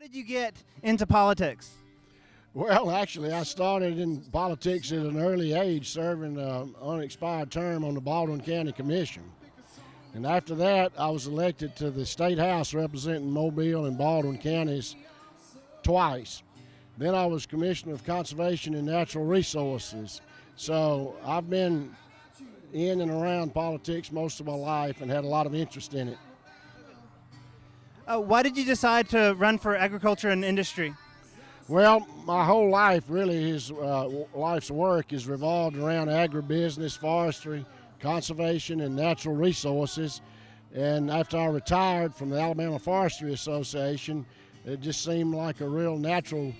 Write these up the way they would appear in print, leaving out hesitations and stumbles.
How did you get into politics? Well, actually, I started in politics at an early age, serving an unexpired term on the Baldwin County Commission. And after that, I was elected to the State House representing Mobile and Baldwin counties twice. Then I was Commissioner of Conservation and Natural Resources. So I've been in and around politics most of my life and had a lot of interest in it. Why did you decide to run for agriculture and industry? Well, my whole life, really, life's work is revolved around agribusiness, forestry, conservation, and natural resources. And after I retired from the Alabama Forestry Association, it just seemed like a real natural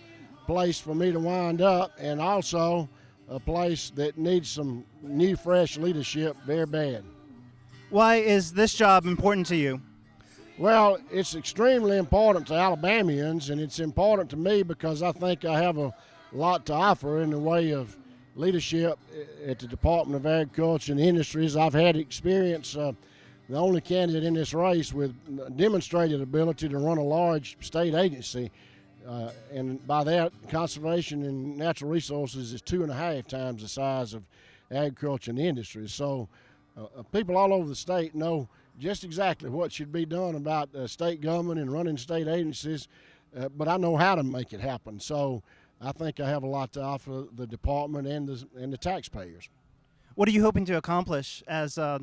place for me to wind up, and also a place that needs some new, fresh leadership very bad. Why is this job important to you? Well, it's extremely important to Alabamians, and it's important to me because I think I have a lot to offer in the way of leadership at the Department of Agriculture and Industries. I've had experience, the only candidate in this race with demonstrated ability to run a large state agency, and by that, conservation and natural resources is 2.5 times the size of agriculture and industries. So people all over the state know just exactly what should be done about state government and running state agencies, but I know how to make it happen. So I think I have a lot to offer the department and the taxpayers. What are you hoping to accomplish as the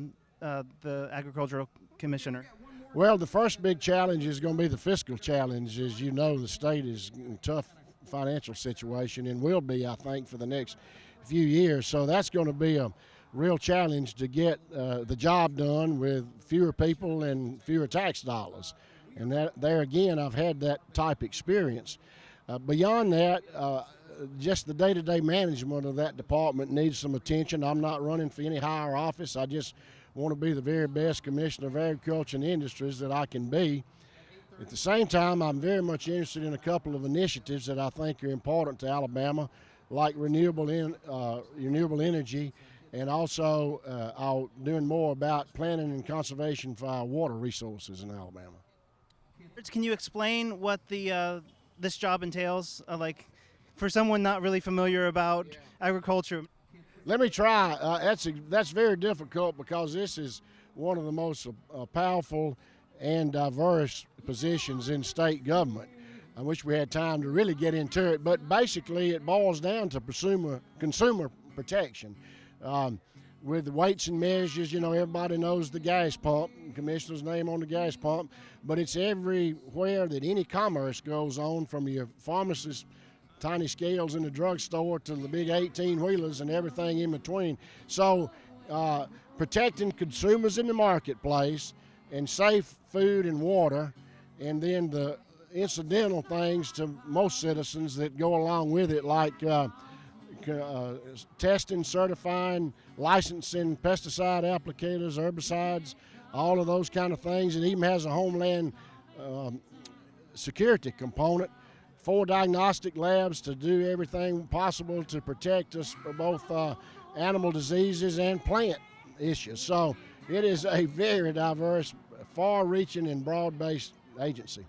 agricultural commissioner? Well, the first big challenge is going to be the fiscal challenge. As you know, the state is in a tough financial situation and will be, I think, for the next few years. So that's going to be a real challenge to get the job done with fewer people and fewer tax dollars. And there again, I've had that type experience. Beyond that, just the day-to-day management of that department needs some attention. I'm not running for any higher office. I just want to be the very best Commissioner of Agriculture and Industries that I can be. At the same time, I'm very much interested in a couple of initiatives that I think are important to Alabama, like renewable energy, and also doing more about planning and conservation for our water resources in Alabama. Can you explain what this job entails, like for someone not really familiar about agriculture? Let me try. That's very difficult because this is one of the most powerful and diverse positions in state government. I wish we had time to really get into it, but basically it boils down to consumer protection. With the weights and measures, everybody knows the gas pump, the commissioner's name on the gas pump, but it's everywhere that any commerce goes on, from your pharmacist, tiny scales in the drugstore, to the big 18-wheelers and everything in between. So protecting consumers in the marketplace and safe food and water, and then the incidental things to most citizens that go along with it, like testing, certifying, licensing pesticide applicators, herbicides, all of those kind of things. It even has a homeland security component, 4 diagnostic labs to do everything possible to protect us from both animal diseases and plant issues. So it is a very diverse, far-reaching, and broad-based agency.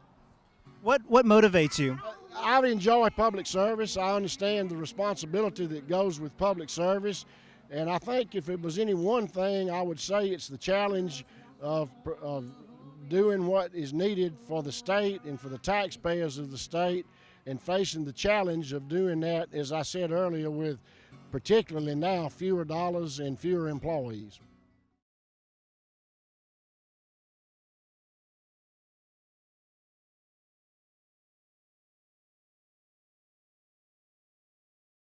What motivates you? I enjoy public service. I understand the responsibility that goes with public service, and I think if it was any one thing, I would say it's the challenge of doing what is needed for the state and for the taxpayers of the state, and facing the challenge of doing that, as I said earlier, with particularly now fewer dollars and fewer employees.